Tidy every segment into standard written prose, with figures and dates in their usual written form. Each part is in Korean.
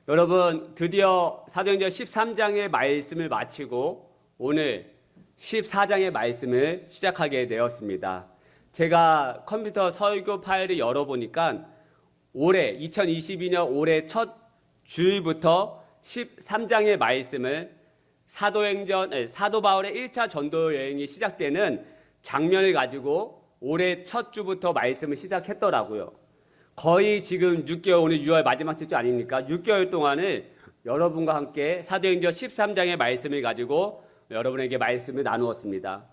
여러분, 드디어 사도행전 13장의 말씀을 마치고 오늘 14장의 말씀을 시작하게 되었습니다. 제가 컴퓨터 설교 파일을 열어보니까 올해 2022년 올해 첫 주일부터 13장의 말씀을 사도 바울의 1차 전도 여행이 시작되는 장면을 가지고 올해 첫 주부터 말씀을 시작했더라고요. 거의 지금 6개월, 오늘 6월 마지막 주 아닙니까? 6개월 동안을 여러분과 함께 사도행전 13장의 말씀을 가지고 여러분에게 말씀을 나누었습니다.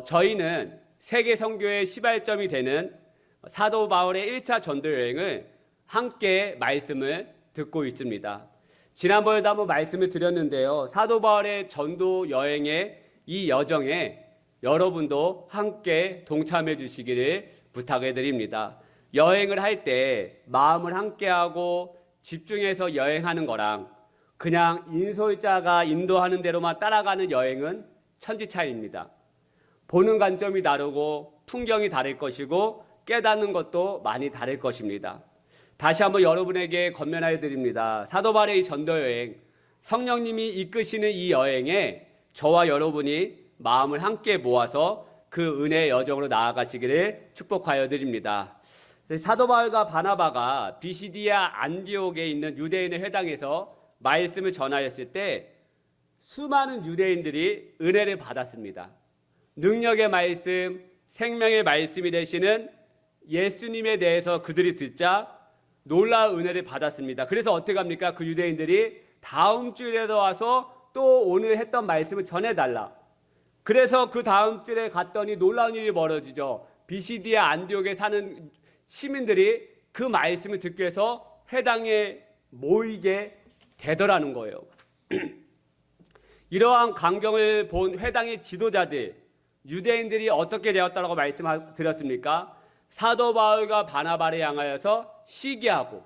저희는 세계 선교의 시발점이 되는 사도 바울의 1차 전도 여행을 함께 말씀을 듣고 있습니다. 지난번에도 한번 말씀을 드렸는데요. 사도 바울의 전도 여행의 이 여정에 여러분도 함께 동참해 주시기를 부탁해 드립니다. 여행을 할 때 마음을 함께하고 집중해서 여행하는 거랑 그냥 인솔자가 인도하는 대로만 따라가는 여행은 천지차이입니다. 보는 관점이 다르고 풍경이 다를 것이고 깨닫는 것도 많이 다를 것입니다. 다시 한번 여러분에게 권면하여 드립니다. 사도 바울의 전도 여행, 성령님이 이끄시는 이 여행에 저와 여러분이 마음을 함께 모아서 그 은혜의 여정으로 나아가시기를 축복하여 드립니다. 사도 바울과 바나바가 비시디아 안디옥에 있는 유대인의 회당에서 말씀을 전하였을 때 수많은 유대인들이 은혜를 받았습니다. 능력의 말씀, 생명의 말씀이 되시는 예수님에 대해서 그들이 듣자 놀라운 은혜를 받았습니다. 그래서 어떻게 합니까? 그 유대인들이 다음 주일에도 와서 또 오늘 했던 말씀을 전해달라. 그래서 그 다음 주에 갔더니 놀라운 일이 벌어지죠. 비시디아 안디옥에 사는 시민들이 그 말씀을 듣기 위해서 회당에 모이게 되더라는 거예요. 이러한 광경을 본 회당의 지도자들, 유대인들이 어떻게 되었다고 말씀드렸습니까? 사도 바울과 바나바를 향하여서 시기하고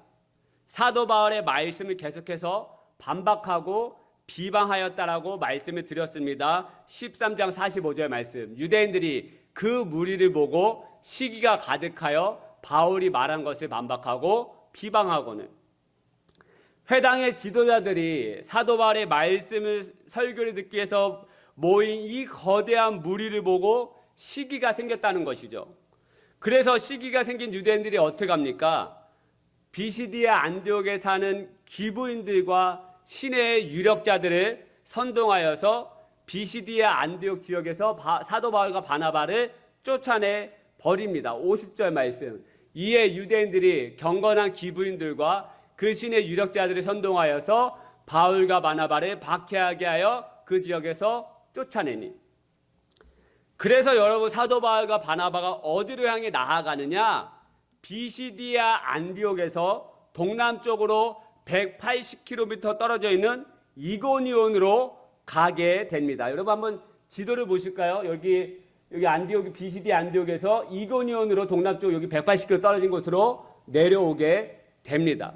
사도 바울의 말씀을 계속해서 반박하고 비방하였다라고 말씀을 드렸습니다. 13장 45절 말씀. 유대인들이 그 무리를 보고 시기가 가득하여 바울이 말한 것을 반박하고 비방하고는 회당의 지도자들이 사도 바울의 말씀을 설교를 듣기 위해서 모인 이 거대한 무리를 보고 시기가 생겼다는 것이죠. 그래서 시기가 생긴 유대인들이 어떻게 합니까? 비시디아 안디옥에 사는 기부인들과 시내의 유력자들을 선동하여서 비시디아 안디옥 지역에서 사도 바울과 바나바를 쫓아내 버립니다. 50절 말씀. 이에 유대인들이 경건한 기부인들과 그 시내 유력자들을 선동하여서 바울과 바나바를 박해하게 하여 그 지역에서 쫓아내니. 그래서 여러분 사도 바울과 바나바가 어디로 향해 나아가느냐? 비시디아 안디옥에서 동남쪽으로 180km 떨어져 있는 이고니온으로 가게 됩니다. 여러분 한번 지도를 보실까요? 여기 안디옥, 비시디아 안디옥에서 이고니온으로 동남쪽 여기 180km 떨어진 곳으로 내려오게 됩니다.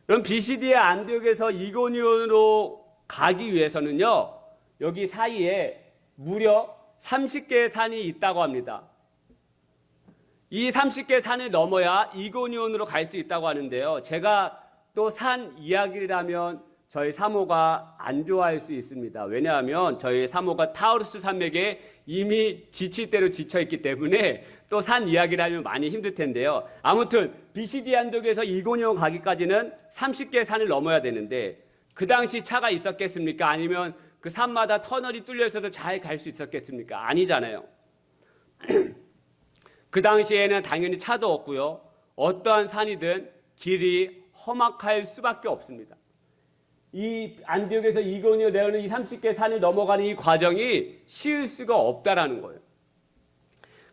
그럼 비시디아 안디옥에서 이고니온으로 가기 위해서는요, 여기 사이에 무려 30개의 산이 있다고 합니다. 이 30개의 산을 넘어야 이고니온으로 갈 수 있다고 하는데요. 제가 또 산 이야기를 하면 저희 사모가 안 좋아할 수 있습니다. 왜냐하면 저희 사모가 타우루스 산맥에 이미 지칠 대로 지쳐있기 때문에 또 산 이야기를 하면 많이 힘들 텐데요. 아무튼 비시디아 안디옥에서 이고니온 가기까지는 30개의 산을 넘어야 되는데 그 당시 차가 있었겠습니까? 아니면 그 산마다 터널이 뚫려 있어서 잘 갈 수 있었겠습니까? 아니잖아요. 그 당시에는 당연히 차도 없고요. 어떠한 산이든 길이 험악할 수밖에 없습니다. 이 안디옥에서 이고니온 내려오는 이 30개 산을 넘어가는 이 과정이 쉬울 수가 없다라는 거예요.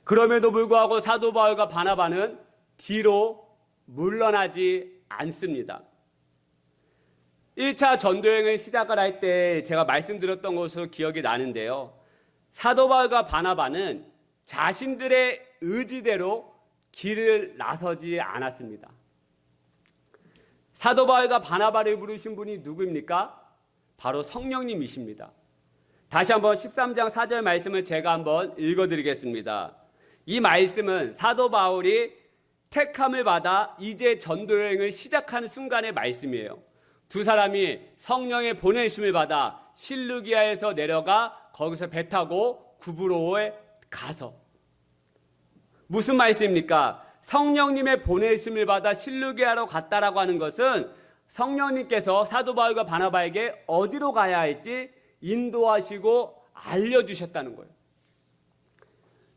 그럼에도 불구하고 사도 바울과 바나바는 뒤로 물러나지 않습니다. 1차 전도여행을 시작을 할 때 제가 말씀드렸던 것으로 기억이 나는데요. 사도 바울과 바나바는 자신들의 의지대로 길을 나서지 않았습니다. 사도 바울과 바나바를 부르신 분이 누구입니까? 바로 성령님이십니다. 다시 한번 13장 4절 말씀을 제가 한번 읽어드리겠습니다. 이 말씀은 사도 바울이 택함을 받아 이제 전도 여행을 시작하는 순간의 말씀이에요. 두 사람이 성령의 보내심을 받아 실루기아에서 내려가 거기서 배 타고 구브로에 가서, 무슨 말씀입니까? 성령님의 보내심을 받아 실루기아로 갔다라고 하는 것은 성령님께서 사도 바울과 바나바에게 어디로 가야 할지 인도하시고 알려주셨다는 거예요.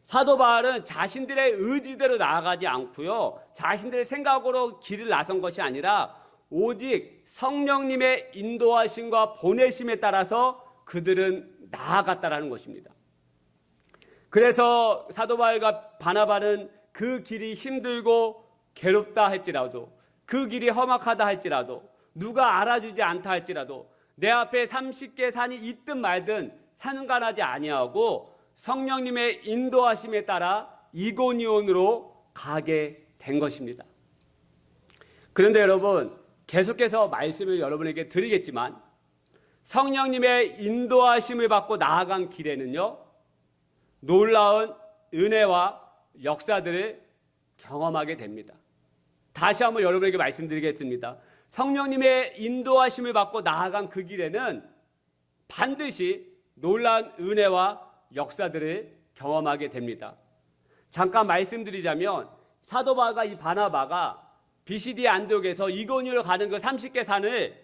사도 바울은 자신들의 의지대로 나아가지 않고요, 자신들의 생각으로 길을 나선 것이 아니라 오직 성령님의 인도하심과 보내심에 따라서 그들은 나아갔다라는 것입니다. 그래서 사도 바울과 바나바는 그 길이 힘들고 괴롭다 할지라도, 그 길이 험악하다 할지라도, 누가 알아주지 않다 할지라도, 내 앞에 30개 산이 있든 말든 상관하지 아니하고 성령님의 인도하심에 따라 이고니온으로 가게 된 것입니다. 그런데 여러분, 계속해서 말씀을 여러분에게 드리겠지만 성령님의 인도하심을 받고 나아간 길에는요, 놀라운 은혜와 역사들을 경험하게 됩니다. 다시 한번 여러분에게 말씀드리겠습니다. 성령님의 인도하심을 받고 나아간 그 길에는 반드시 놀라운 은혜와 역사들을 경험하게 됩니다. 잠깐 말씀드리자면 사도 바울과 이 바나바가 비시디 안디옥에서 이고니온으로 가는 그 30개 산을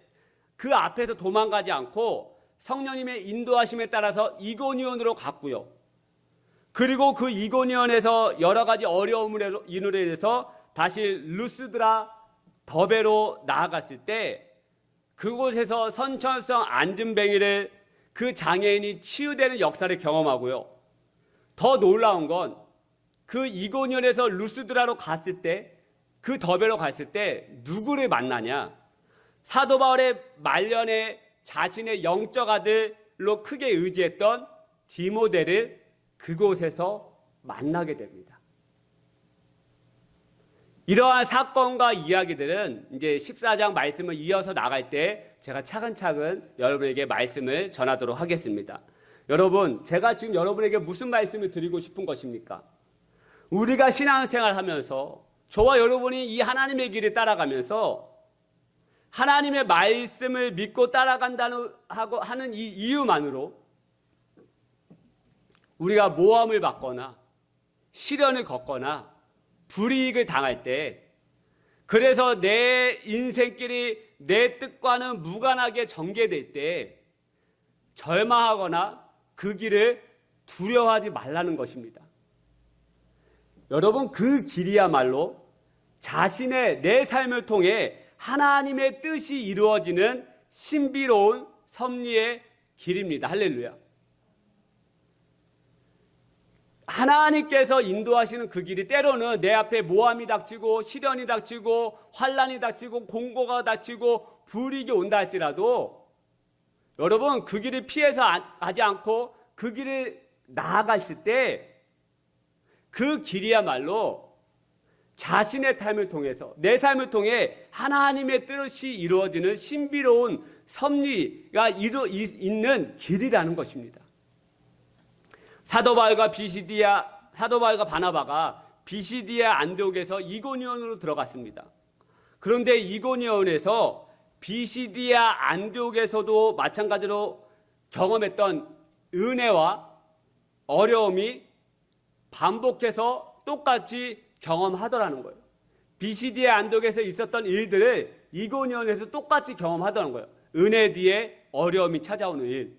그 앞에서 도망가지 않고 성령님의 인도하심에 따라서 이고니온으로 갔고요. 그리고 그 이고니온에서 여러 가지 어려움으로 인해서 다시 루스드라 더베로 나아갔을 때 그곳에서 선천성 안진뱅이를 그 장애인이 치유되는 역사를 경험하고요. 더 놀라운 건 그 이고니온에서 루스드라로 갔을 때, 그 더베로 갔을 때 누구를 만나냐? 사도 바울의 말년에 자신의 영적 아들로 크게 의지했던 디모데를 그곳에서 만나게 됩니다. 이러한 사건과 이야기들은 이제 14장 말씀을 이어서 나갈 때 제가 차근차근 여러분에게 말씀을 전하도록 하겠습니다. 여러분, 제가 지금 여러분에게 무슨 말씀을 드리고 싶은 것입니까? 우리가 신앙생활 하면서 저와 여러분이 이 하나님의 길을 따라가면서 하나님의 말씀을 믿고 따라간다는 하는 이 이유만으로 우리가 모함을 받거나 시련을 겪거나 불이익을 당할 때, 그래서 내 인생길이 내 뜻과는 무관하게 전개될 때 절망하거나 그 길을 두려워하지 말라는 것입니다. 여러분, 그 길이야말로 자신의 내 삶을 통해 하나님의 뜻이 이루어지는 신비로운 섭리의 길입니다. 할렐루야. 하나님께서 인도하시는 그 길이 때로는 내 앞에 모함이 닥치고 시련이 닥치고 환난이 닥치고 공고가 닥치고 불이익이 온다 할지라도 여러분, 그 길을 피해서 가지 않고 그 길을 나아갔을 때 그 길이야말로 자신의 삶을 통해서, 내 삶을 통해 하나님의 뜻이 이루어지는 신비로운 섭리가 있는 길이라는 것입니다. 사도 바울과 바나바가 비시디아 안디옥에서 이고니온으로 들어갔습니다. 그런데 이고니온에서 비시디아 안디옥에서도 마찬가지로 경험했던 은혜와 어려움이 반복해서 똑같이 경험하더라는 거예요. 비시디아 안디옥에서 있었던 일들을 이고니온에서 똑같이 경험하더라는 거예요. 은혜 뒤에 어려움이 찾아오는 일.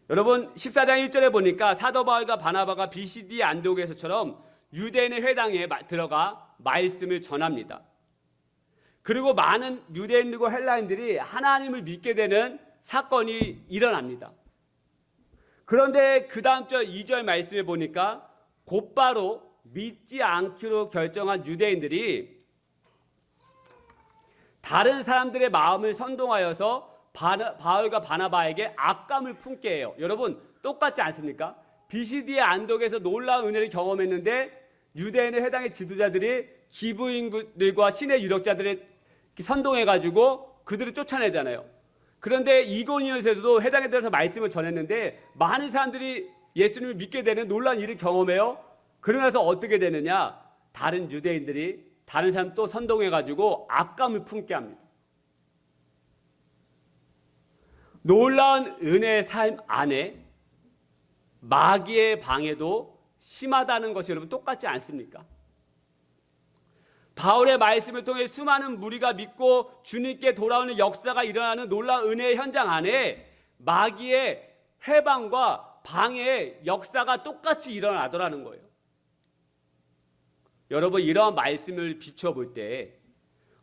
여러분, 14장 1절에 보니까 사도 바울과 바나바가 비시디아 안디옥에서처럼 유대인의 회당에 들어가 말씀을 전합니다. 그리고 많은 유대인들과 헬라인들이 하나님을 믿게 되는 사건이 일어납니다. 그런데 그 다음 절 2절 말씀에 보니까 곧바로 믿지 않기로 결정한 유대인들이 다른 사람들의 마음을 선동하여서 바울과 바나바에게 악감을 품게 해요. 여러분, 똑같지 않습니까? 비시디아 안디옥에서 놀라운 은혜를 경험했는데 유대인의 회당의 지도자들이 기부인들과 신의 유력자들을 선동해가지고 그들을 쫓아내잖아요. 그런데 이고니온에서도 회당에 들어서 말씀을 전했는데 많은 사람들이 예수님을 믿게 되는 놀라운 일을 경험해요. 그러고 나서 어떻게 되느냐? 다른 유대인들이 다른 사람 또 선동해가지고 악감을 품게 합니다. 놀라운 은혜의 삶 안에 마귀의 방해도 심하다는 것이 여러분 똑같지 않습니까? 바울의 말씀을 통해 수많은 무리가 믿고 주님께 돌아오는 역사가 일어나는 놀라운 은혜의 현장 안에 마귀의 해방과 방해의 역사가 똑같이 일어나더라는 거예요. 여러분, 이러한 말씀을 비춰볼 때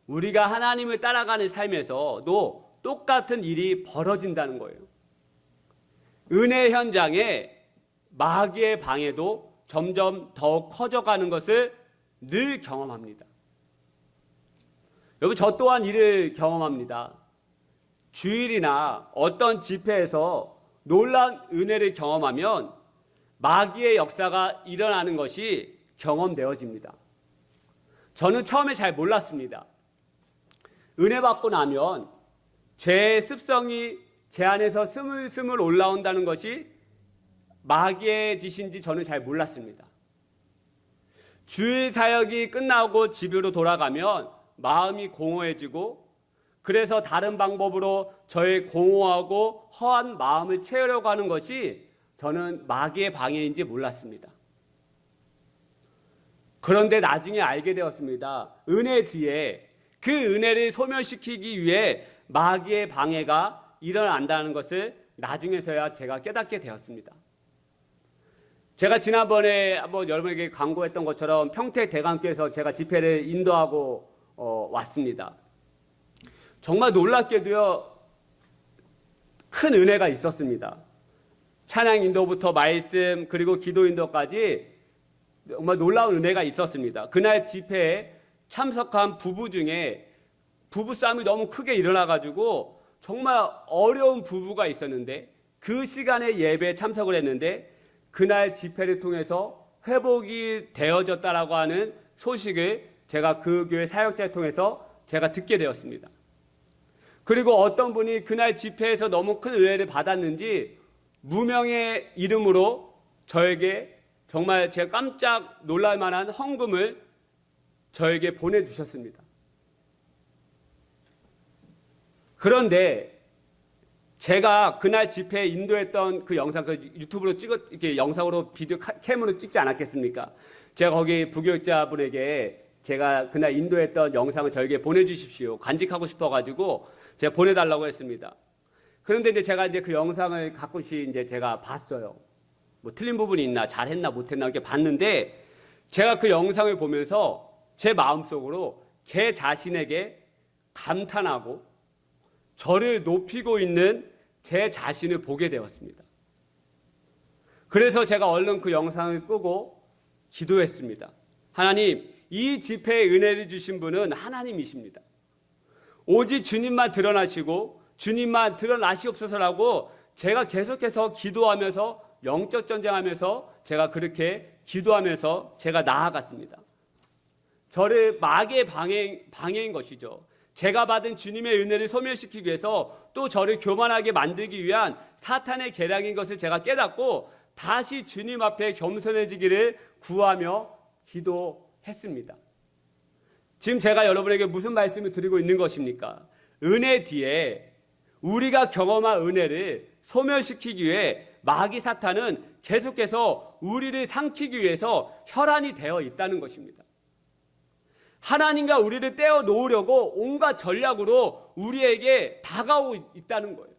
우리가 하나님을 따라가는 삶에서도 똑같은 일이 벌어진다는 거예요. 은혜 현장에 마귀의 방해도 점점 더 커져가는 것을 늘 경험합니다. 여러분, 저 또한 이를 경험합니다. 주일이나 어떤 집회에서 놀라운 은혜를 경험하면 마귀의 역사가 일어나는 것이 경험되어집니다. 저는 처음에 잘 몰랐습니다. 은혜 받고 나면 죄의 습성이 제 안에서 스물스물 올라온다는 것이 마귀의 짓인지 저는 잘 몰랐습니다. 주일 사역이 끝나고 집으로 돌아가면 마음이 공허해지고, 그래서 다른 방법으로 저의 공허하고 허한 마음을 채우려고 하는 것이 저는 마귀의 방해인지 몰랐습니다. 그런데 나중에 알게 되었습니다. 은혜 뒤에 그 은혜를 소멸시키기 위해 마귀의 방해가 일어난다는 것을 나중에서야 제가 깨닫게 되었습니다. 제가 지난번에 한번 여러분에게 광고했던 것처럼 평택대강교에서 제가 집회를 인도하고 왔습니다. 정말 놀랍게도요, 큰 은혜가 있었습니다. 찬양 인도부터 말씀 그리고 기도 인도까지 정말 놀라운 은혜가 있었습니다. 그날 집회에 참석한 부부 중에 부부싸움이 너무 크게 일어나가지고 정말 어려운 부부가 있었는데, 그 시간에 예배에 참석을 했는데 그날 집회를 통해서 회복이 되어졌다라고 하는 소식을 제가 그 교회 사역자를 통해서 제가 듣게 되었습니다. 그리고 어떤 분이 그날 집회에서 너무 큰 은혜를 받았는지 무명의 이름으로 저에게 정말 제가 깜짝 놀랄 만한 헌금을 저에게 보내주셨습니다. 그런데 제가 그날 집회에 인도했던 그 영상, 그 유튜브로 이렇게 영상으로 비디오 캠으로 찍지 않았겠습니까? 제가 거기 부교육자분에게 제가 그날 인도했던 영상을 저에게 보내주십시오. 간직하고 싶어가지고 제가 보내달라고 했습니다. 그런데 이제 제가 이제 그 영상을 가끔씩 이제 제가 봤어요. 뭐 틀린 부분이 있나, 잘했나, 못했나 이렇게 봤는데, 제가 그 영상을 보면서 제 마음속으로 제 자신에게 감탄하고 저를 높이고 있는 제 자신을 보게 되었습니다. 그래서 제가 얼른 그 영상을 끄고 기도했습니다. 하나님, 이 집회에 은혜를 주신 분은 하나님이십니다. 오직 주님만 드러나시고 주님만 드러나시옵소서라고 제가 계속해서 기도하면서 영적 전쟁하면서 제가 그렇게 기도하면서 제가 나아갔습니다. 저를 마귀의 방해인 것이죠. 제가 받은 주님의 은혜를 소멸시키기 위해서 또 저를 교만하게 만들기 위한 사탄의 계략인 것을 제가 깨닫고 다시 주님 앞에 겸손해지기를 구하며 기도했습니다. 지금 제가 여러분에게 무슨 말씀을 드리고 있는 것입니까? 은혜 뒤에 우리가 경험한 은혜를 소멸시키기 위해 마귀 사탄은 계속해서 우리를 삼키기 위해서 혈안이 되어 있다는 것입니다. 하나님과 우리를 떼어 놓으려고 온갖 전략으로 우리에게 다가오고 있다는 거예요.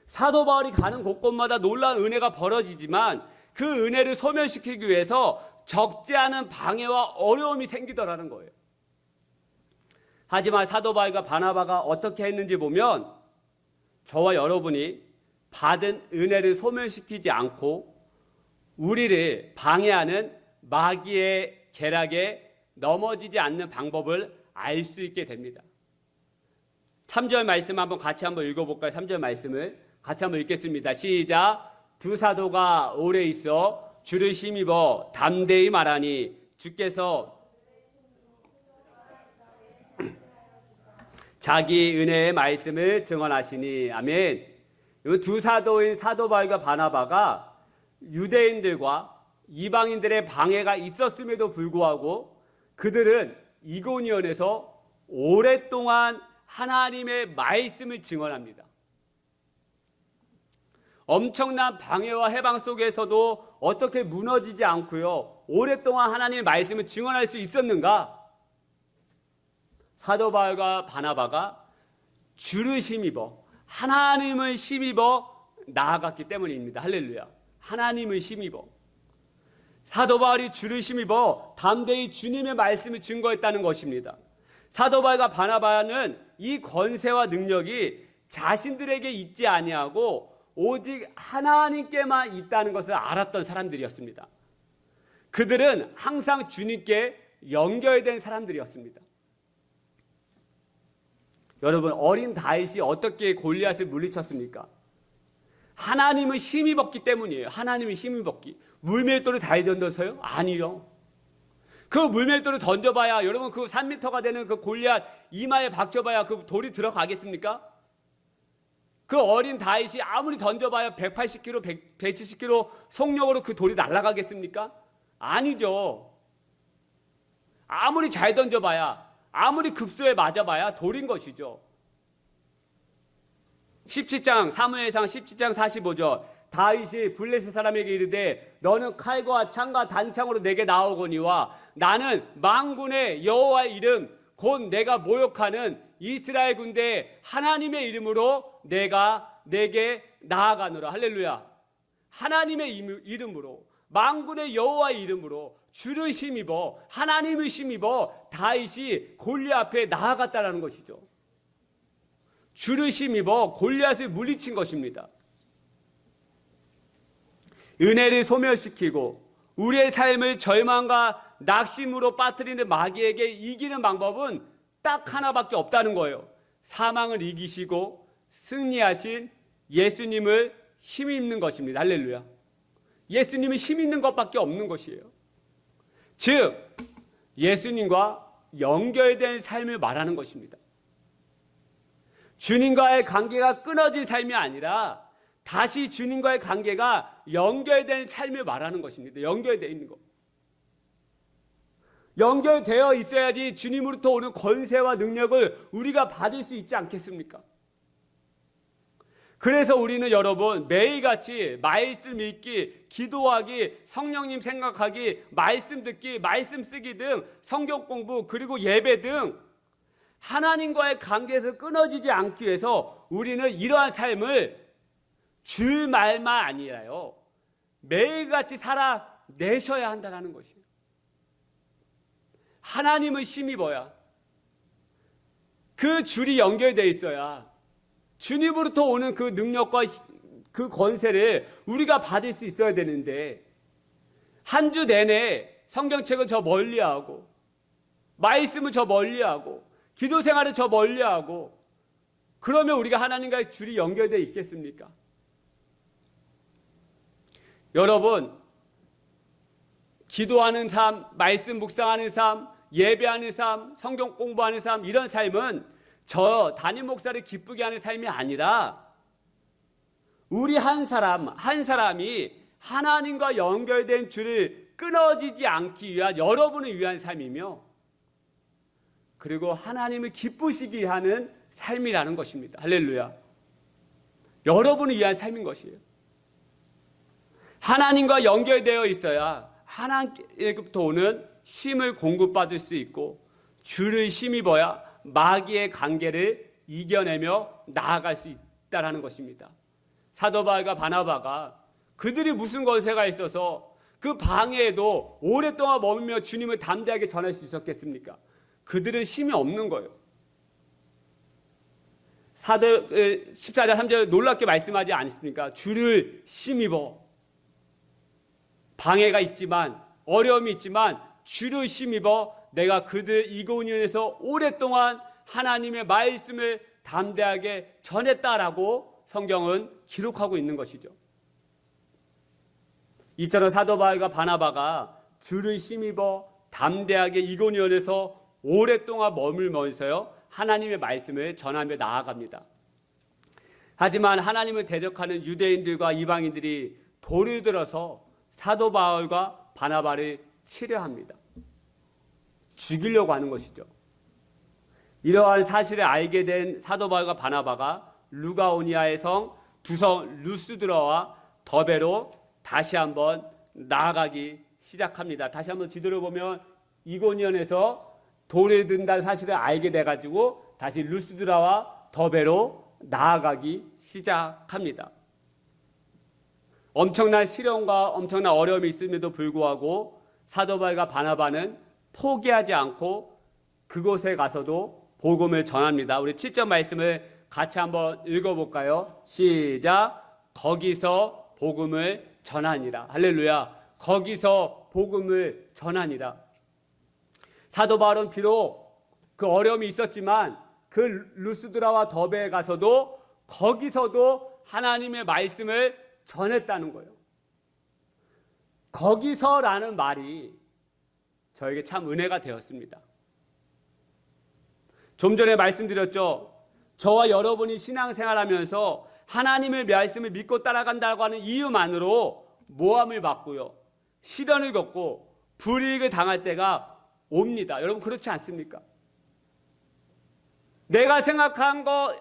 사도 바울이 가는 곳곳마다 놀라운 은혜가 벌어지지만 그 은혜를 소멸시키기 위해서 적지 않은 방해와 어려움이 생기더라는 거예요. 하지만 사도 바울과 바나바가 어떻게 했는지 보면 저와 여러분이 받은 은혜를 소멸시키지 않고 우리를 방해하는 마귀의 계략에 넘어지지 않는 방법을 알 수 있게 됩니다. 3절 말씀 같이 한번 읽어볼까요? 3절 말씀을 같이 한번 읽겠습니다. 시작. 두 사도가 오래 있어 주를 힘입어 담대히 말하니 주께서 자기 은혜의 말씀을 증언하시니. 아멘. 이 두 사도인 사도 바울과 바나바가 유대인들과 이방인들의 방해가 있었음에도 불구하고 그들은 이고니온에서 오랫동안 하나님의 말씀을 증언합니다. 엄청난 방해와 해방 속에서도 어떻게 무너지지 않고요, 오랫동안 하나님의 말씀을 증언할 수 있었는가? 사도 바울과 바나바가 주를 힘입어, 하나님을 힘입어 나아갔기 때문입니다. 할렐루야. 하나님을 힘입어. 사도 바울이 주를 힘입어 담대히 주님의 말씀을 증거했다는 것입니다. 사도 바울과 바나바는 이 권세와 능력이 자신들에게 있지 아니하고 오직 하나님께만 있다는 것을 알았던 사람들이었습니다. 그들은 항상 주님께 연결된 사람들이었습니다. 여러분, 어린 다윗이 어떻게 골리앗을 물리쳤습니까? 하나님을 힘입었기 때문이에요. 하나님을 힘입었기. 물맷돌을 다윗이 던져서요? 아니요. 그 물맷돌을 던져봐야, 여러분, 그 3m가 되는 그 골리앗 이마에 박혀봐야 그 돌이 들어가겠습니까? 그 어린 다윗이 아무리 던져봐야 180km, 170km 속력으로 그 돌이 날아가겠습니까? 아니죠. 아무리 잘 던져봐야, 아무리 급소에 맞아봐야 돌인 것이죠. 17장, 사무엘상 17장 45절, 다윗이 블레셋 사람에게 이르되 너는 칼과 창과 단창으로 내게 나오거니와 나는 만군의 여호와의 이름 곧 내가 모욕하는 이스라엘 군대의 하나님의 이름으로 내게 나아가노라. 할렐루야. 하나님의 이름으로, 만군의 여호와의 이름으로 주를 힘입어, 하나님을 힘입어 다윗이 골리앗 앞에 나아갔다라는 것이죠. 주를 힘입어 골리앗을 물리친 것입니다. 은혜를 소멸시키고 우리의 삶을 절망과 낙심으로 빠뜨리는 마귀에게 이기는 방법은 딱 하나밖에 없다는 거예요. 사망을 이기시고 승리하신 예수님을 힘입는 것입니다. 할렐루야. 예수님을 힘입는 것밖에 없는 것이에요. 즉 예수님과 연결된 삶을 말하는 것입니다. 주님과의 관계가 끊어진 삶이 아니라 다시 주님과의 관계가 연결된 삶을 말하는 것입니다. 연결되어 있는 것. 연결되어 있어야지 주님으로부터 오는 권세와 능력을 우리가 받을 수 있지 않겠습니까? 그래서 우리는 여러분 매일같이 말씀 읽기, 기도하기, 성령님 생각하기, 말씀 듣기, 말씀 쓰기 등 성경 공부 그리고 예배 등 하나님과의 관계에서 끊어지지 않기 위해서 우리는 이러한 삶을 줄 말만 아니라요, 매일같이 살아내셔야 한다는 것이에요. 하나님을 힘입어야, 그 줄이 연결되어 있어야 주님으로부터 오는 그 능력과 그 권세를 우리가 받을 수 있어야 되는데, 한 주 내내 성경책을 저 멀리하고 말씀을 저 멀리하고 기도 생활을 저 멀리하고 그러면 우리가 하나님과의 줄이 연결되어 있겠습니까? 여러분, 기도하는 삶, 말씀 묵상하는 삶, 예배하는 삶, 성경 공부하는 삶, 이런 삶은 저 담임 목사를 기쁘게 하는 삶이 아니라 우리 한 사람이 하나님과 연결된 줄을 끊어지지 않기 위한, 여러분을 위한 삶이며, 그리고 하나님을 기쁘시게 하는 삶이라는 것입니다. 할렐루야. 여러분을 위한 삶인 것이에요. 하나님과 연결되어 있어야 하나님께로부터 오는 힘을 공급받을 수 있고, 주를 힘입어야 마귀의 관계를 이겨내며 나아갈 수 있다는 것입니다. 사도 바울과 바나바가 그들이 무슨 권세가 있어서 그 방해에도 오랫동안 머물며 주님을 담대하게 전할 수 있었겠습니까? 그들은 힘이 없는 거예요. 14절 3절 놀랍게 말씀하지 않습니까? 주를 힘입어. 방해가 있지만, 어려움이 있지만 주를 힘입어 내가 그들 이고니온에서 오랫동안 하나님의 말씀을 담대하게 전했다라고 성경은 기록하고 있는 것이죠. 이처럼 사도 바울과 바나바가 주를 힘입어 담대하게 이고니온에서 오랫동안 머물면서요 하나님의 말씀을 전하며 나아갑니다. 하지만 하나님을 대적하는 유대인들과 이방인들이 돌을 들어서 사도 바울과 바나바를 치려합니다. 죽이려고 하는 것이죠. 이러한 사실을 알게 된 사도 바울과 바나바가 루가오니아의 성 두 성 루스드라와 더베로 다시 한번 나아가기 시작합니다. 다시 한번 뒤돌아보면 이고니온에서 돌을 든다는 사실을 알게 돼가지고 다시 루스드라와 더베로 나아가기 시작합니다. 엄청난 시련과 엄청난 어려움이 있음에도 불구하고 사도 바울과 바나바는 포기하지 않고 그곳에 가서도 복음을 전합니다. 우리 7절 말씀을 같이 한번 읽어볼까요? 시작. 거기서 복음을 전하니라. 할렐루야. 거기서 복음을 전하니라. 사도 바울은 비록 그 어려움이 있었지만 그 루스드라와 더베에 가서도 거기서도 하나님의 말씀을 전했다는 거예요. 거기서라는 말이 저에게 참 은혜가 되었습니다. 좀 전에 말씀드렸죠. 저와 여러분이 신앙생활하면서 하나님의 말씀을 믿고 따라간다고 하는 이유만으로 모함을 받고요, 시련을 겪고 불이익을 당할 때가 옵니다. 여러분 그렇지 않습니까? 내가 생각한 거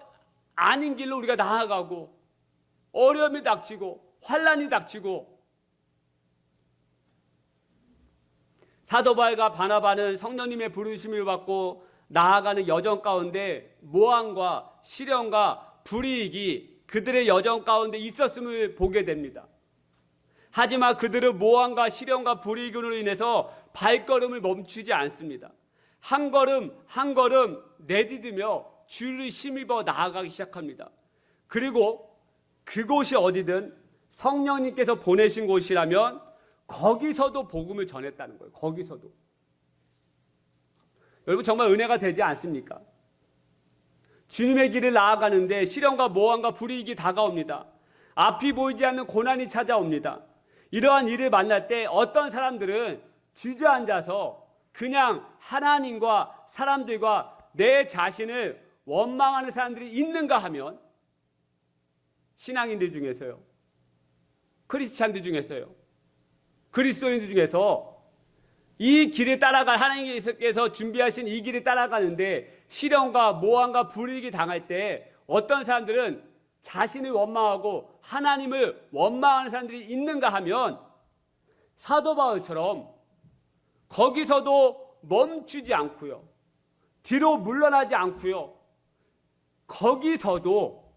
아닌 길로 우리가 나아가고 어려움이 닥치고 환난이 닥치고, 사도 바울과 바나바는 성령님의 부르심을 받고 나아가는 여정 가운데 모함과 시련과 불이익이 그들의 여정 가운데 있었음을 보게 됩니다. 하지만 그들은 모함과 시련과 불이익으로 인해서 발걸음을 멈추지 않습니다. 한 걸음 한 걸음 내디디며 주를 힘입어 나아가기 시작합니다. 그리고 그곳이 어디든 성령님께서 보내신 곳이라면 거기서도 복음을 전했다는 거예요. 거기서도. 여러분 정말 은혜가 되지 않습니까? 주님의 길을 나아가는데 시련과 모함과 불이익이 다가옵니다. 앞이 보이지 않는 고난이 찾아옵니다. 이러한 일을 만날 때 어떤 사람들은 주저앉아서 그냥 하나님과 사람들과 내 자신을 원망하는 사람들이 있는가 하면, 신앙인들 중에서요, 크리스찬들 중에서요, 그리스도인들 중에서 이 길을 따라갈, 하나님께서 준비하신 이 길을 따라가는데 시련과 모함과 불이익이 당할 때 어떤 사람들은 자신을 원망하고 하나님을 원망하는 사람들이 있는가 하면, 사도 바울처럼 거기서도 멈추지 않고요, 뒤로 물러나지 않고요, 거기서도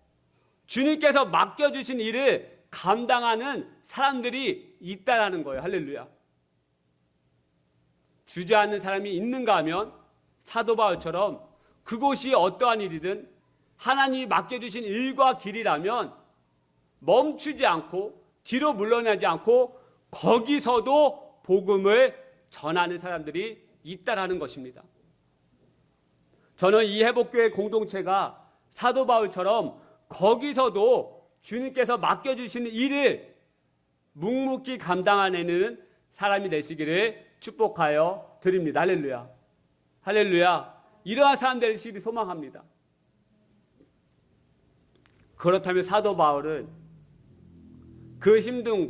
주님께서 맡겨주신 일을 감당하는 사람들이 있다라는 거예요. 할렐루야. 주저앉는 사람이 있는가 하면 사도 바울처럼 그곳이 어떠한 일이든 하나님이 맡겨주신 일과 길이라면 멈추지 않고 뒤로 물러나지 않고 거기서도 복음을 전하는 사람들이 있다라는 것입니다. 저는 이 회복교회 공동체가 사도 바울처럼 거기서도 주님께서 맡겨주시는 일을 묵묵히 감당하는 사람이 되시기를 축복하여 드립니다. 할렐루야. 할렐루야. 이러한 사람 되시기를 소망합니다. 그렇다면 사도 바울은 그 힘든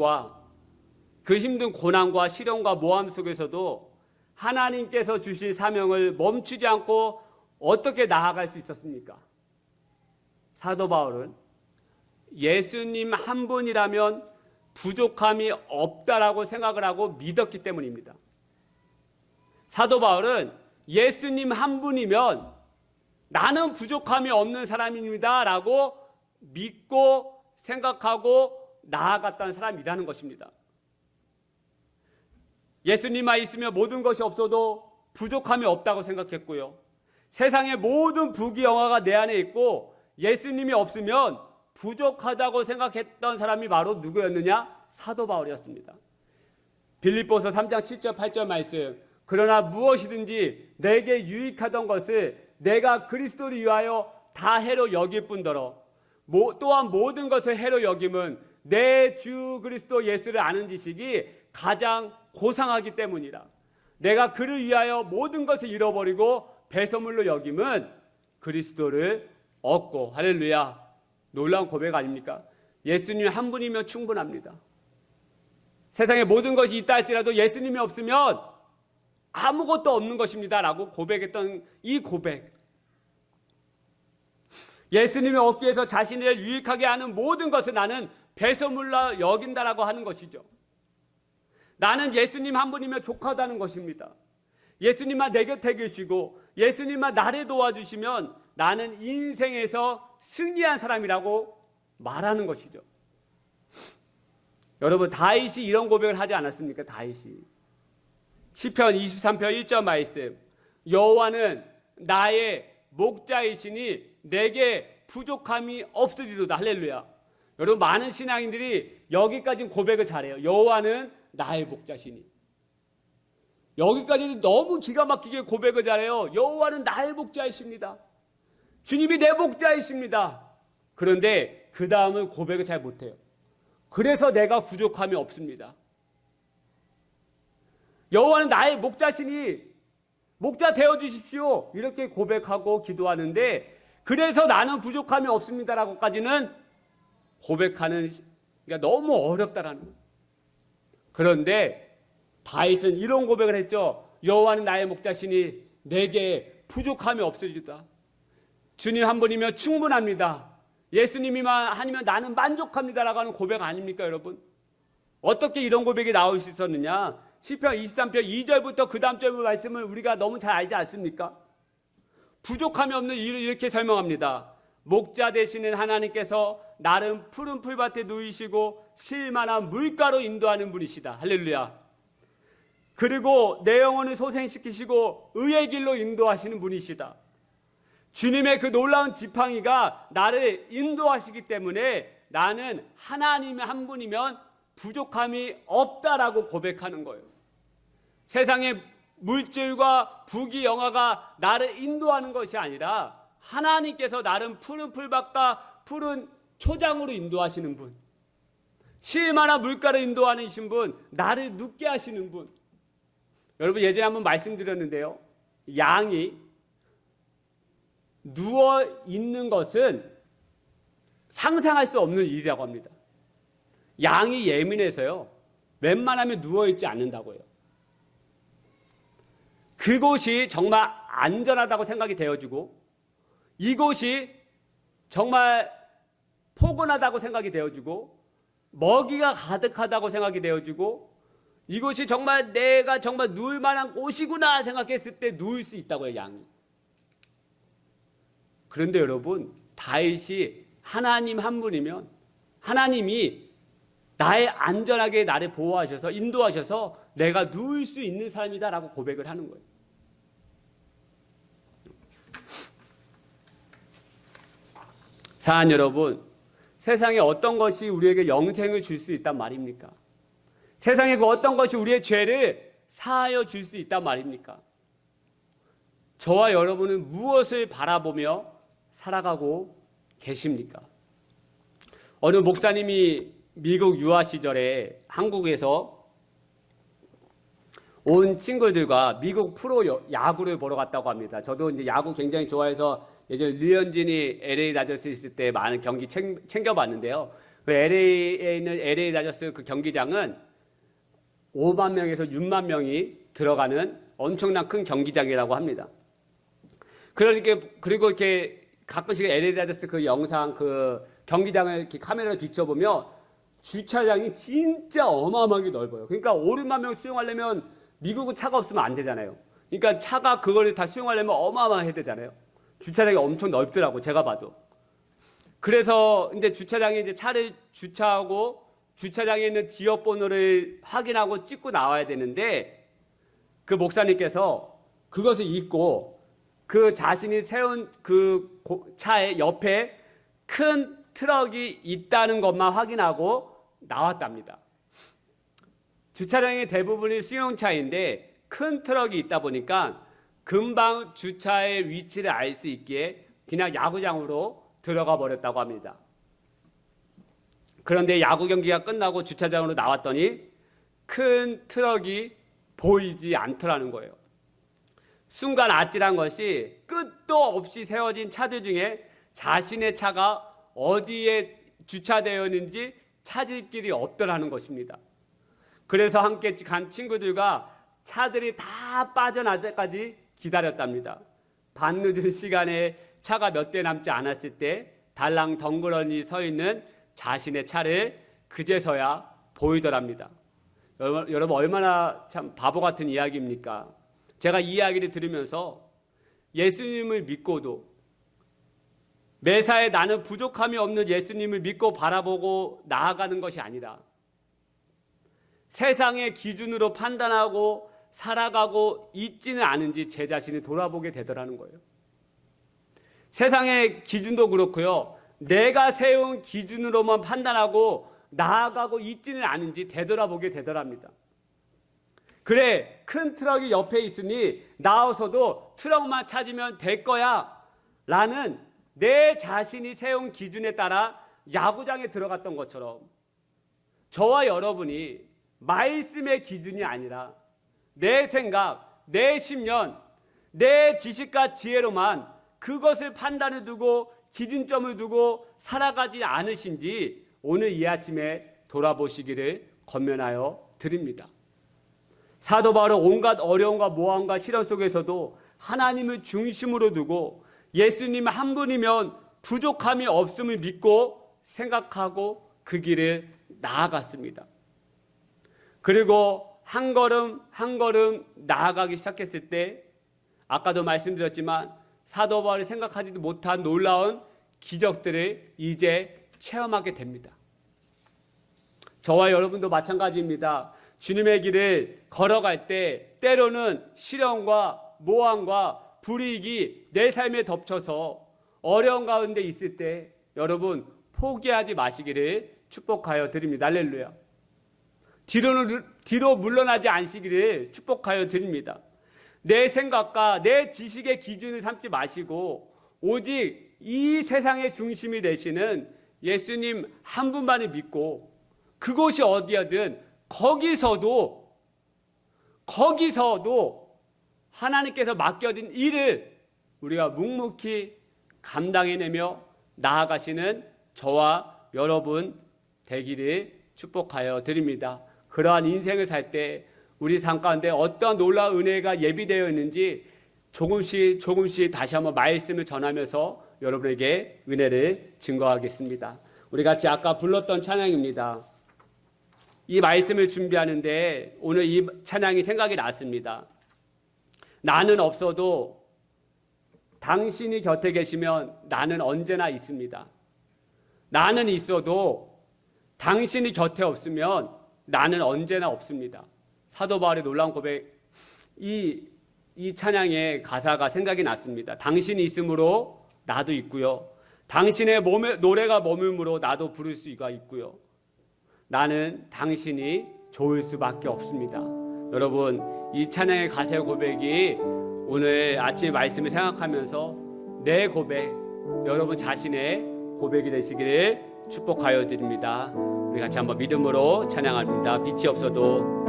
고난과 시련과 모함 속에서도 하나님께서 주신 사명을 멈추지 않고 어떻게 나아갈 수 있었습니까? 사도 바울은 예수님 한 분이라면 부족함이 없다라고 생각을 하고 믿었기 때문입니다. 사도 바울은 예수님 한 분이면 나는 부족함이 없는 사람입니다 라고 믿고 생각하고 나아갔던 사람이라는 것입니다. 예수님만 있으면 모든 것이 없어도 부족함이 없다고 생각했고요, 세상의 모든 부귀영화가 내 안에 있고 예수님이 없으면 부족하다고 생각했던 사람이 바로 누구였느냐? 사도 바울이었습니다. 빌립보서 3장 7절 8절 말씀, 그러나 무엇이든지 내게 유익하던 것을 내가 그리스도를 위하여 다 해로 여길 뿐더러 또한 모든 것을 해로 여김은 내 주 그리스도 예수를 아는 지식이 가장 고상하기 때문이라. 내가 그를 위하여 모든 것을 잃어버리고 배설물로 여김은 그리스도를 얻고. 할렐루야. 놀라운 고백 아닙니까? 예수님 한 분이면 충분합니다. 세상에 모든 것이 있다 할지라도 예수님이 없으면 아무것도 없는 것입니다 라고 고백했던 이 고백, 예수님이 없기 위해서 자신을 유익하게 하는 모든 것을 나는 배설물로 여긴다라고 하는 것이죠. 나는 예수님 한 분이면 족하다는 것입니다. 예수님만 내 곁에 계시고 예수님만 나를 도와주시면 나는 인생에서 승리한 사람이라고 말하는 것이죠. 여러분, 다윗이 이런 고백을 하지 않았습니까? 다윗이 시편 23편 1절 말씀, 여호와는 나의 목자이시니 내게 부족함이 없으리로다. 할렐루야. 여러분, 많은 신앙인들이 여기까지 고백을 잘해요. 여호와는 나의 목자시니. 여기까지는 너무 기가 막히게 고백을 잘해요. 여호와는 나의 목자이십니다. 주님이 내 목자이십니다. 그런데 그 다음을 고백을 잘 못해요. 그래서 내가 부족함이 없습니다. 여호와는 나의 목자시니 목자 되어주십시오. 이렇게 고백하고 기도하는데, 그래서 나는 부족함이 없습니다라고까지는 고백하는, 그러니까 너무 어렵다라는 거예요. 그런데 다윗은 이런 고백을 했죠. 여호와는 나의 목자시니 내게 부족함이 없으리다. 주님 한 분이면 충분합니다. 예수님이만 아니면 나는 만족합니다라고 하는 고백 아닙니까, 여러분? 어떻게 이런 고백이 나올 수 있었느냐? 시편 23편 2절부터 그 다음 절 말씀을 우리가 너무 잘 알지 않습니까? 부족함이 없는 이유를 이렇게 설명합니다. 목자 되시는 하나님께서 나름 푸른 풀밭에 누이시고 쉴만한 물가로 인도하는 분이시다. 할렐루야. 그리고 내 영혼을 소생시키시고 의의 길로 인도하시는 분이시다. 주님의 그 놀라운 지팡이가 나를 인도하시기 때문에 나는 하나님의 한 분이면 부족함이 없다라고 고백하는 거예요. 세상의 물질과 부귀영화가 나를 인도하는 것이 아니라 하나님께서 나름 푸른 풀밭과 푸른 초장으로 인도하시는 분, 쉴만한 물가로 인도하시는 분, 나를 눕게 하시는 분. 여러분, 예전에 한번 말씀드렸는데요, 양이 누워 있는 것은 상상할 수 없는 일이라고 합니다. 양이 예민해서요, 웬만하면 누워있지 않는다고 해요. 그곳이 정말 안전하다고 생각이 되어지고, 이곳이 정말 포근하다고 생각이 되어지고, 먹이가 가득하다고 생각이 되어지고, 이곳이 정말 내가 정말 누울 만한 곳이구나 생각했을 때 누울 수 있다고 해요, 양이. 그런데 여러분, 다윗이 하나님 한 분이면 하나님이 나의 안전하게 나를 보호하셔서 인도하셔서 내가 누울 수 있는 삶이다라고 고백을 하는 거예요. 사랑 여러분, 세상에 어떤 것이 우리에게 영생을 줄 수 있단 말입니까? 세상에 그 어떤 것이 우리의 죄를 사하여 줄 수 있단 말입니까? 저와 여러분은 무엇을 바라보며 살아가고 계십니까? 어느 목사님이 미국 유아 시절에 한국에서 온 친구들과 미국 프로 야구를 보러 갔다고 합니다. 저도 이제 야구 굉장히 좋아해서 예전에 류현진이 LA 다저스 있을 때 많은 경기 챙겨봤는데요. 그 LA에 있는 LA 다저스 그 경기장은 5만 명에서 6만 명이 들어가는 엄청난 큰 경기장이라고 합니다. 그리고 이렇게 가끔씩 LA 다저스 그 영상, 그 경기장을 이렇게 카메라로 비춰보면 주차장이 진짜 어마어마하게 넓어요. 그러니까 5, 6만 명 수용하려면 미국은 차가 없으면 안 되잖아요. 그러니까 차가 그걸 다 수용하려면 어마어마해야 되잖아요. 주차장이 엄청 넓더라고, 제가 봐도. 그래서 이제 주차장에 이제 차를 주차하고 주차장에 있는 지역 번호를 확인하고 찍고 나와야 되는데, 그 목사님께서 그것을 잊고 그 자신이 세운 그 차의 옆에 큰 트럭이 있다는 것만 확인하고 나왔답니다. 주차장의 대부분이 수용차인데 큰 트럭이 있다 보니까 금방 주차의 위치를 알 수 있기에 그냥 야구장으로 들어가 버렸다고 합니다. 그런데 야구 경기가 끝나고 주차장으로 나왔더니 큰 트럭이 보이지 않더라는 거예요. 순간 아찔한 것이 끝도 없이 세워진 차들 중에 자신의 차가 어디에 주차되어 있는지 찾을 길이 없더라는 것입니다. 그래서 함께 간 친구들과 차들이 다 빠져날 때까지 기다렸답니다. 밤늦은 시간에 차가 몇 대 남지 않았을 때 달랑 덩그러니 서 있는 자신의 차를 그제서야 보이더랍니다. 여러분 얼마나 참 바보 같은 이야기입니까? 제가 이 이야기를 들으면서 예수님을 믿고도 매사에 나는 부족함이 없는 예수님을 믿고 바라보고 나아가는 것이 아니라 세상의 기준으로 판단하고 살아가고 있지는 않은지 제 자신을 돌아보게 되더라는 거예요. 세상의 기준도 그렇고요. 내가 세운 기준으로만 판단하고 나아가고 있지는 않은지 되돌아보게 되더랍니다. 그래, 큰 트럭이 옆에 있으니 나와서도 트럭만 찾으면 될 거야 라는 내 자신이 세운 기준에 따라 야구장에 들어갔던 것처럼 저와 여러분이 말씀의 기준이 아니라 내 생각, 내 심년, 내 지식과 지혜로만 그것을 판단을 두고 기준점을 두고 살아가지 않으신지 오늘 이 아침에 돌아보시기를 권면하여 드립니다. 사도 바울은 온갖 어려움과 모함과 시련 속에서도 하나님을 중심으로 두고 예수님 한 분이면 부족함이 없음을 믿고 생각하고 그 길을 나아갔습니다. 그리고 한 걸음 한 걸음 나아가기 시작했을 때 아까도 말씀드렸지만 사도 바울이 생각하지도 못한 놀라운 기적들을 이제 체험하게 됩니다. 저와 여러분도 마찬가지입니다. 주님의 길을 걸어갈 때 때로는 시련과 모함과 불이익이 내 삶에 덮쳐서 어려운 가운데 있을 때 여러분 포기하지 마시기를 축복하여 드립니다. 할렐루야. 뒤로 물러나지 않으시기를 축복하여 드립니다. 내 생각과 내 지식의 기준을 삼지 마시고 오직 이 세상의 중심이 되시는 예수님 한 분만을 믿고 그곳이 어디야든 거기서도 하나님께서 맡겨진 일을 우리가 묵묵히 감당해내며 나아가시는 저와 여러분 되기를 축복하여 드립니다. 그러한 인생을 살 때 우리 삶 가운데 어떤 놀라운 은혜가 예비되어 있는지 조금씩 다시 한번 말씀을 전하면서 여러분에게 은혜를 증거하겠습니다. 우리 같이 아까 불렀던 찬양입니다. 이 말씀을 준비하는데 오늘 이 찬양이 생각이 났습니다. 나는 없어도 당신이 곁에 계시면 나는 언제나 있습니다. 나는 있어도 당신이 곁에 없으면 나는 언제나 없습니다. 사도 바울의 놀라운 고백, 이 찬양의 가사가 생각이 났습니다. 당신이 있으므로 나도 있고요. 당신의 몸에 노래가 머물므로 나도 부를 수가 있고요. 나는 당신이 좋을 수밖에 없습니다. 여러분, 이 찬양의 가사의 고백이 오늘 아침에 말씀을 생각하면서 내 고백, 여러분 자신의 고백이 되시기를 축복하여 드립니다. 우리 같이 한번 믿음으로 찬양합니다. 빛이 없어도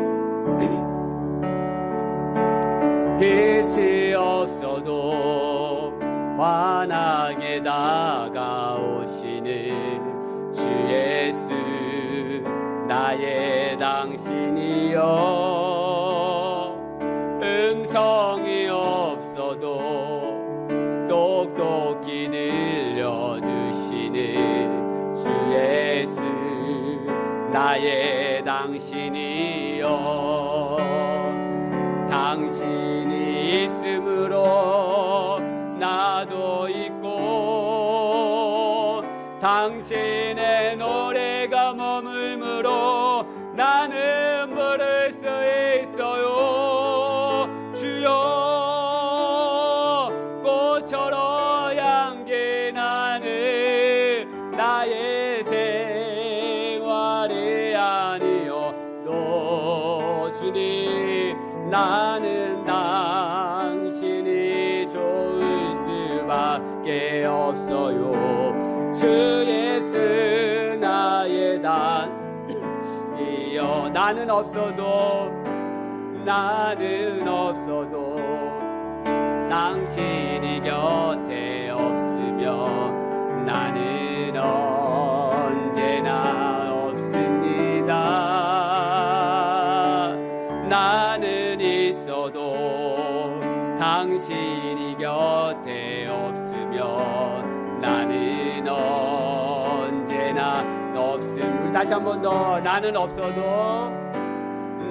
빛이 없어도 환하게 다가오시는 주 예수 나의 당신이여 음성이 없어도 똑똑히 들려주시는 주 예수 나의 당신이여 당신이 있으므로 나도 있고 당신의 노래가 머물므로 나는 부를 수 있어요. 주여 꽃처럼 향기 나는 나의 생활이 아니요 주님 나는 당신이 좋을 수밖에 없어요. 주 예수 나의 단이여 나는 없어도 당신이 곁에 없으면 나는 언제나 없습니다. 당신이 곁에 없으면 나는 언제나 없음. 다시 한 번 더.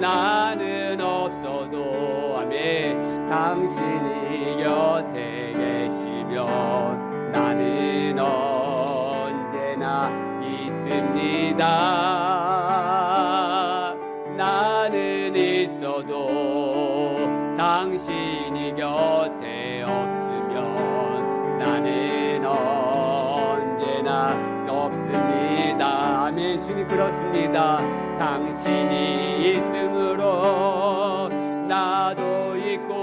나는 없어도 아멘. 당신이 곁에 계시면 나는 언제나 있습니다. 나는 있어도 당신이 곁에 없으면 나는 언제나 없습니다. 아멘. 주님 그렇습니다. 당신이 있으므로 나도 있고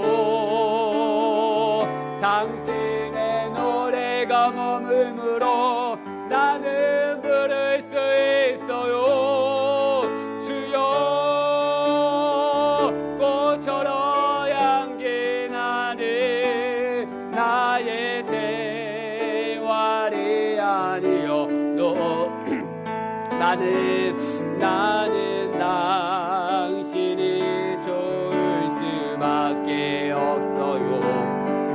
당신의 노래가 머물므로 나는 부를 수 있어요. 주여 꽃처럼 향기 나는 나의 생활이 아니요 나는 당신이 좋을 수밖에 없어요.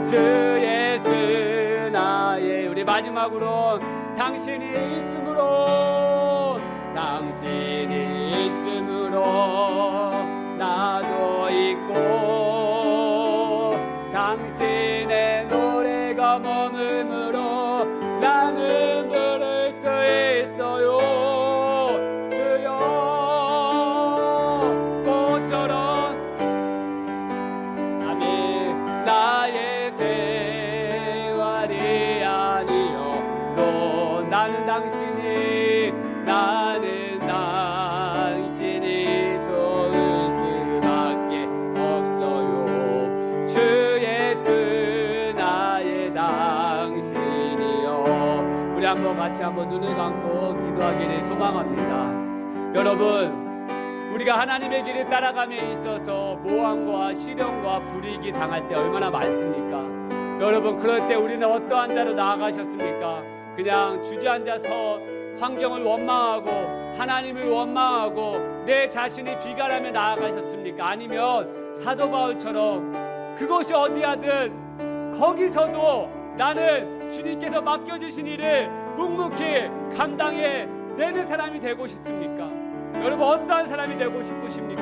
주 예수 나의 우리 마지막으로 당신이 있으므로 나도 있고 당신의 노래가 머물므로 나는 부를 수 있어요. 주여 꽃처럼 아멘 나의 생활이 아니요 나는 당신이 좋을 수밖에 없어요. 주 예수 나의 당신이요. 우리 한번 같이 한번 눈을 감고 기도하기를 소망합니다. 여러분 우리가 하나님의 길을 따라감에 있어서 모함과 시련과 불이익이 당할 때 얼마나 많습니까? 여러분 그럴 때 우리는 어떠한 자로 나아가셨습니까? 그냥 주저앉아서 환경을 원망하고 하나님을 원망하고 내 자신이 비관하며 나아가셨습니까? 아니면 사도 바울처럼 그것이 어디하든 거기서도 나는 주님께서 맡겨주신 일을 묵묵히 감당해 내는 사람이 되고 싶습니까? 여러분 어떠한 사람이 되고 싶으십니까?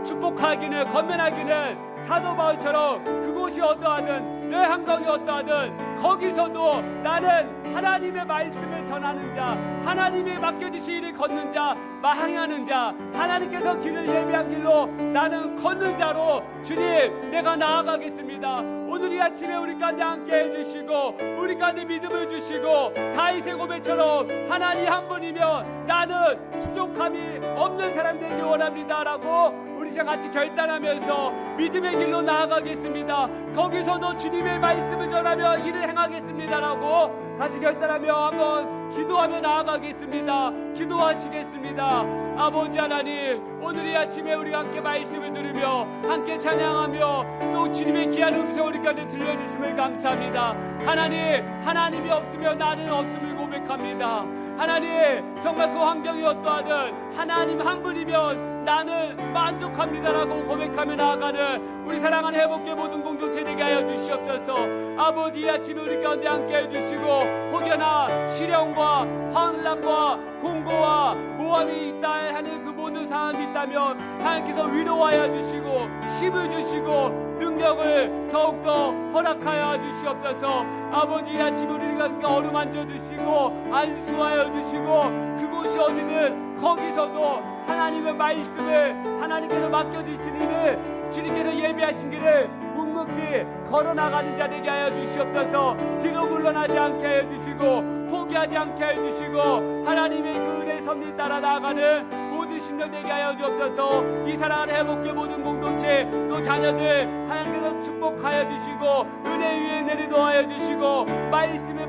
축복하기는 건면하기는 사도 바울처럼 그곳이 어떠하든 내 환경이 어떠하든 거기서도 나는 하나님의 말씀을 전하는 자, 하나님의 맡겨주신 일을 걷는 자, 향하는 자, 하나님께서 길을 예비한 길로 나는 걷는 자로 주님 내가 나아가겠습니다. 오늘 이 아침에 우리 가운데 함께 해주시고 우리 가운데 믿음을 주시고 다윗의 고백처럼 하나님 한 분이면 나는 부족함이 없는 사람 되기 원합니다 라고 우리 같이 결단하면서 믿음의 길로 나아가겠습니다. 거기서도 주님의 말씀을 전하며 일을 행하겠습니다 라고 같이 결단하며 한번 기도하며 나아가겠습니다. 기도하시겠습니다. 아버지 하나님 오늘 이 아침에 우리가 함께 말씀을 들으며 함께 찬양하며 또 주님의 귀한 음성 우리 가운데 들려주심을 감사합니다. 하나님이 없으면 나는 없음을 고백합니다. 하나님 정말 그 환경이 어떠하든 하나님 한 분이면 나는 만족합니다라고 고백하며 나아가는 우리 사랑하는 회복의 모든 공동체 되게 하여 주시옵소서. 아버지 이 아침에 우리 가운데 함께 해주시고 혹여나 시련과 환난과 공고와 모함이 있다 하는 그 모든 상황이 있다면 하나님께서 위로하여 주시고 힘을 주시고 능력을 더욱더 허락하여 주시옵소서. 아버지 이 아침에 우리가 어루만져 주시고 안수하여 주시고 그곳이 어디든 거기서도 하나님의 말씀을 하나님께서 맡겨주신 일을 주님께서 예비하신 길을 묵묵히 걸어나가는 자 되게 하여 주시옵소서. 뒤로 물러나지 않게 하여 주시고 포기하지 않게 하여 주시고 하나님의 그 은혜의 섭리 따라 나아가는 모든 심령 되게 하여 주옵소서. 이 사랑하는 회복의 모든 공동체 또 자녀들 하나님께서 축복하여 주시고 은혜 위에 내리도하여 주시고 말씀을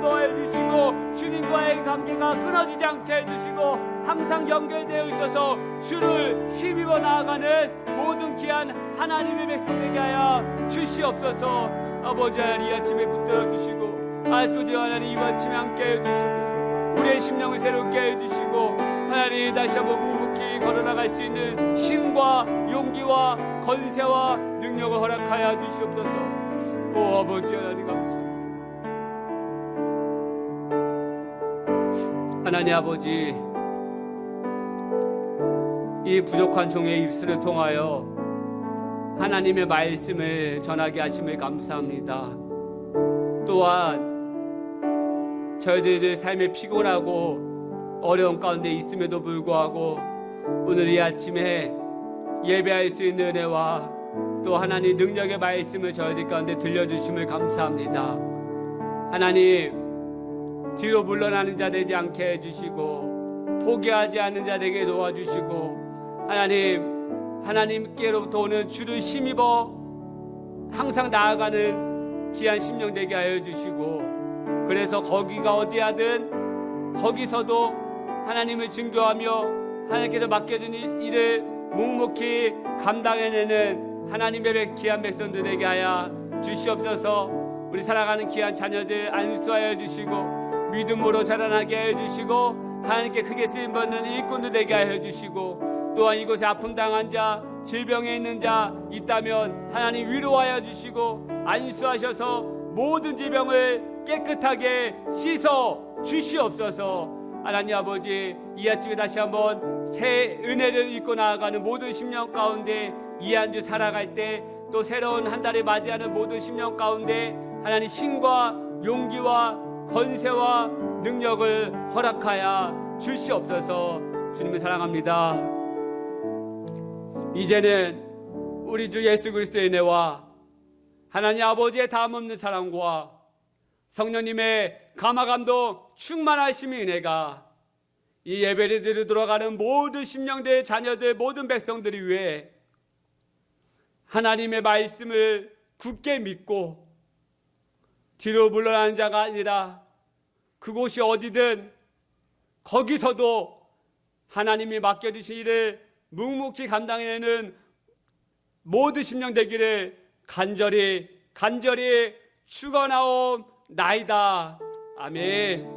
도하여 주시고 주님과의 관계가 끊어지지 않게 해주시고 항상 연결되어 있어서 주를 힘입어 나아가는 모든 귀한 하나님의 백성 되게 하여 주시옵소서. 아버지 하나님 이 아침에 붙들어 주시고 아버지 하나님 이 아침에 함께 해주시고 우리의 심령을 새롭게 해주시고 하나님 다시 한번 묵묵히 걸어나갈 수 있는 힘과 용기와 건세와 능력을 허락하여 주시옵소서. 오 아버지 하나님 감사합니다. 하나님 아버지, 이 부족한 종의 입술을 통하여 하나님의 말씀을 전하게 하심을 감사합니다. 또한 저희들의 삶에 피곤하고 어려운 가운데 있음에도 불구하고 오늘 이 아침에 예배할 수 있는 은혜와 또 하나님 능력의 말씀을 저희들 가운데 들려주심을 감사합니다. 하나님, 뒤로 물러나는 자 되지 않게 해주시고 포기하지 않는 자 되게 도와주시고, 하나님께로부터 오는 주를 힘입어 항상 나아가는 귀한 심령 되게 하여 주시고, 그래서 거기가 어디하든 거기서도 하나님을 증거하며 하나님께서 맡겨준 일을 묵묵히 감당해내는 하나님의 귀한 백성들 되게 하여 주시옵소서. 우리 살아가는 귀한 자녀들 안수하여 주시고 믿음으로 자라나게 하여 주시고, 하나님께 크게 쓰임받는 일꾼도 되게 하여 주시고, 또한 이곳에 아픔 당한 자, 질병에 있는 자 있다면 하나님 위로하여 주시고 안수하셔서 모든 질병을 깨끗하게 씻어 주시옵소서. 하나님 아버지, 이 아침에 다시 한번 새 은혜를 입고 나아가는 모든 심령 가운데 이 한 주 살아갈 때, 또 새로운 한 달을 맞이하는 모든 심령 가운데 하나님 힘과 용기와 권세와 능력을 허락하여 주시옵소서. 주님을 사랑합니다. 이제는 우리 주 예수 그리스도의 은혜와 하나님 아버지의 다함없는 사랑과 성령님의 감화감동 충만하심의 은혜가 이 예배를 드리러 돌아가는 모든 심령들, 자녀들, 모든 백성들이 위해 하나님의 말씀을 굳게 믿고 뒤로 물러나는 자가 아니라 그곳이 어디든 거기서도 하나님이 맡겨주신 일을 묵묵히 감당해내는 모든 심령 되기를 간절히 축원하옵나이다. 아멘.